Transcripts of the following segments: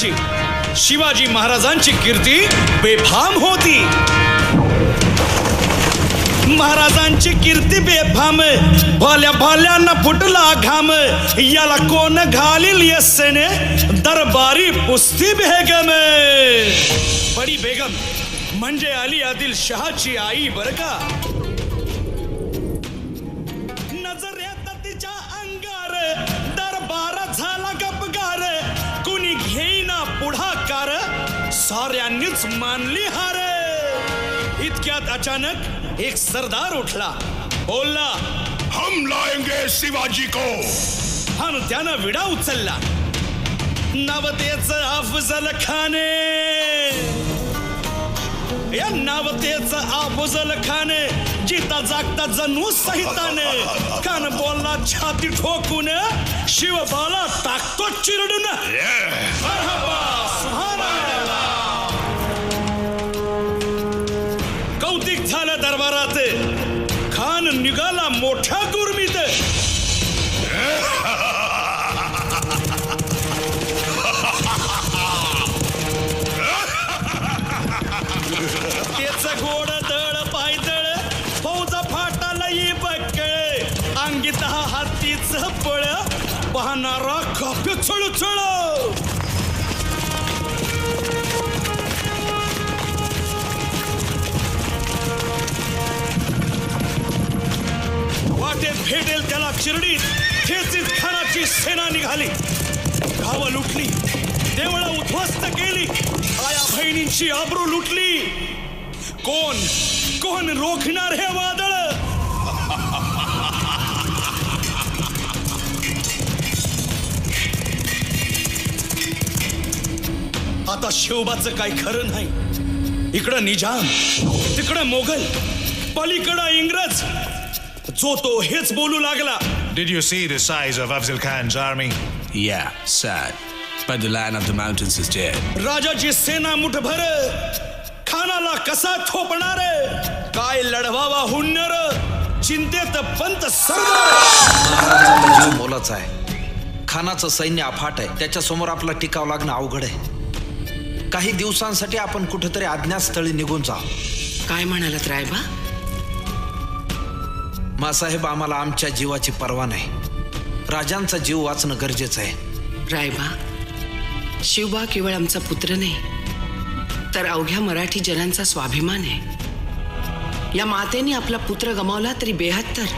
महाराजांची शिवाजी महाराजांची कीर्ती बेफाम होती. महाराजांची कीर्ती बेफाम, भल्या भल्यांना फुटला घाम. याला कोण घालील यस्सेने दरबारी पुस्ती बेगम. बडी बेगम म्हणजे अली आदिल शहाची आई बर का. नजरेत तिच्या अंगार दरबार झाला गपगार. कुणी घेईना पुढाकार, साऱ्यांनीच मानली हार. इतक्यात अचानक एक सरदार उठला, बोलला, हम लाएंगे शिवाजी को. आणि त्यानं विडा उचलला. नवतेच अफजल खाने, या नवतेच अफजल खाने जिता जागता जणू सहिताने. कान बोलला छाती ठोकून, शिवबाला टाकतो चिरडून. कौतिक झालं दरबारात. खान निघाला मोठ्या गुरमीत. त्याच गोड दळ पायदळ, फौज फाटालाही बकळ. अंगी 10 हातीच पळ, पाहणारा काप्य चळचळ. वाटेत भेटेल त्याला चिरडीत ठेचीत खानाची सेना निघाली. गावं लुटली, देवळं उद्ध्वस्त केली, आया बहिणींची आबरू लुटली. कोण कोण रोखणार हे वादळ. आता शिवबाचं काही खरं नाही. इकडं निजाम, तिकडं मोगल, पलीकडं इंग्रज. जो तो हेच बोलू लागला. Did you see the size of Afzal Khan's army? Yeah, sad. But the Lion of the Mountains is dead. राजाची सेना मुठभर, खानाला कसा थोपणार. काय लढवावा हुन्नर, चिंतेत पंत महाराजांचा जीव मोलाचा आहे. खानाचं सैन्य अफाट आहे. त्याच्या समोर आपला टिकाव लागणं अवघड आहे. काही दिवसांसाठी आपण कुठेतरी अज्ञातस्थळी निघून जाऊ. काय म्हणालात रायबा? मासाहेब, आम्हाला आमच्या जीवाची पर्वा नाही. राजांचा जीव वाचणं गरजेचं आहे. रायबा, शिवबा केवळ आमचा पुत्र नाही, तर अवघ्या मराठी जनांचा स्वाभिमान आहे. या मातेने आपला पुत्र गमावला तरी 72,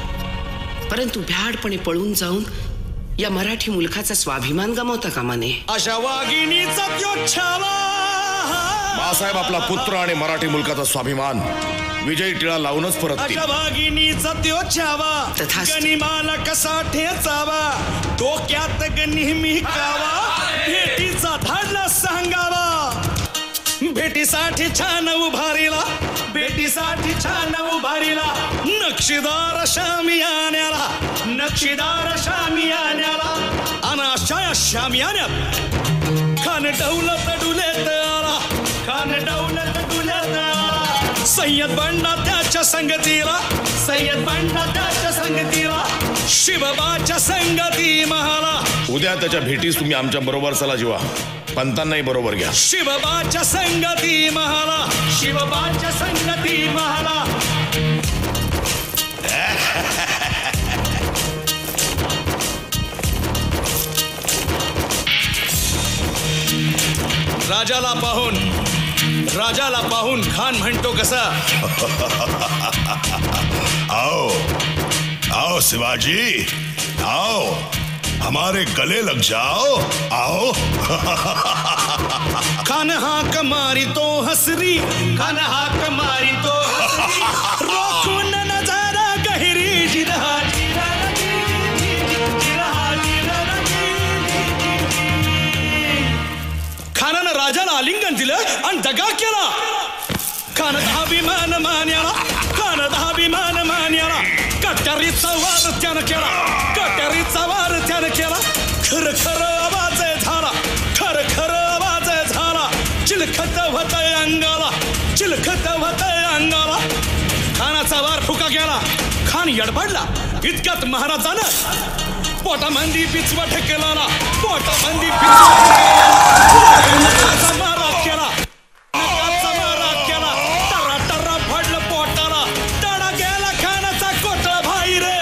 परंतु भ्याडपणे पळून जाऊन या मराठी मुलखाचा स्वाभिमान गमावता कामा नये. अशा वाघिणीचा त्यो छावा. बाळासाहेब आपला पुत्र आणि मराठी मुलकाचा स्वाभिमान विजयी टिळा लावूनच परततील. अशा वाघिणीचा त्यो छावा, गनिमाला कसा ठेचावा. डोक्यात नेहमी कावा, भेटीचा धाडला सांगावा. भेटीसाठी छान उभारीला, भेटीसाठी छान उभारीला. नक्षीदार शामियान्याला, नक्षीदार शामियान्याला. अनाशा शामियान्यात खान डौलत डुलेत आला, खान डौलत डुलेत आला. सय्यद बंडा त्याच्या संगतीला, सय्यद बंडा त्याच्या संगतीला. शिवबाच्या संगती महाला. उद्या त्याच्या भेटीस तुम्ही आमच्या बरोबर चला जीवा. पंतांनाही बरोबर घ्या. शिवबाच्या संगती महाला, शिवबाच्या संगती महाला. राजाला पाहून खान म्हणतो कसा. आओ आओ शिवाजी, आओ हमारे गले लग जाओ, आओ. खान हाक मारी तो हसरी, खान हाक मारी तो हसरी. रोखून नजारा गहिरी जिरहा खानानं राजाला आलिंगन दिलं आणि दगा केला. खान अभिमान मान्याला, खान अभिमान मान्याला. कट्यारीचा वार त्यानं केला, कट्यारीचा वार त्यानं केला. खर खर आवाज झाला, खर खर आवाज झाला. चिलखत होतय अंगाला, चिलखत होतय अंगाला. खानाचा वार फुका गेला. खान यडबडला. इतक्यात महाराजानं पोटामंदी बिचवा ठेकेला पोटामंदी नकाचा मारा केला टरा टरा फडलं पोटाला तडा गेला खानाचा कोटळा भाई रे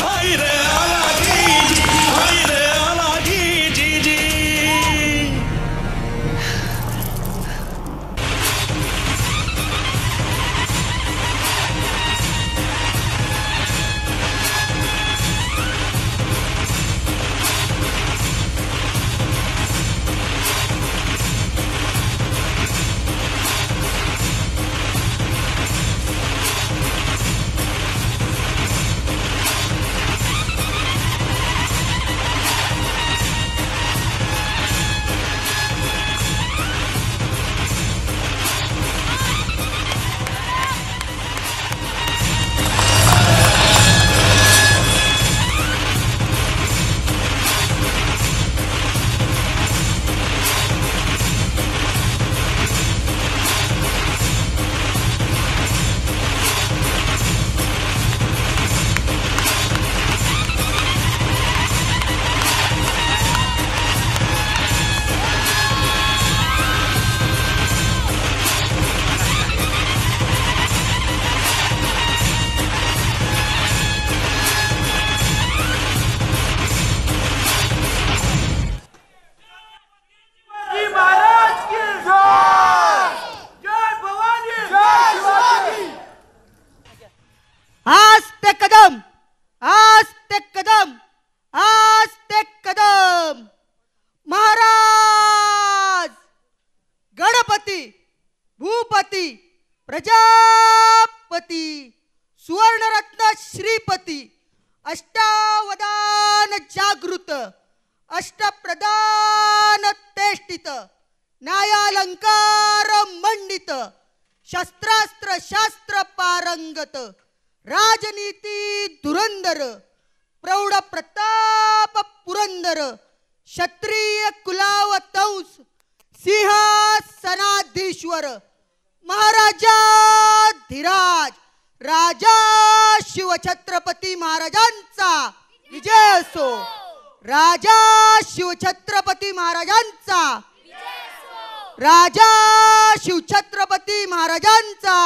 भाई रे आला जी जी जी आज ते कदम महाराज गणपती भूपती प्रजापती सुवर्णरत्न श्रीपती अष्टावधान जागृत अष्टप्रधान तेष्टित न्यायालंकार मंडित शस्त्रास्त्र शास्त्र पारंगत राजनीती धुरंधर प्रौढ प्रताप पुरंदर क्षत्रिय कुलावतंस सिंहासनाधीश्वर महाराजाधिराज राजा शिवछत्रपती महाराजांचा विजय असो. राजा शिवछत्रपती महाराजांचा राजा शिवछत्रपती महाराजांचा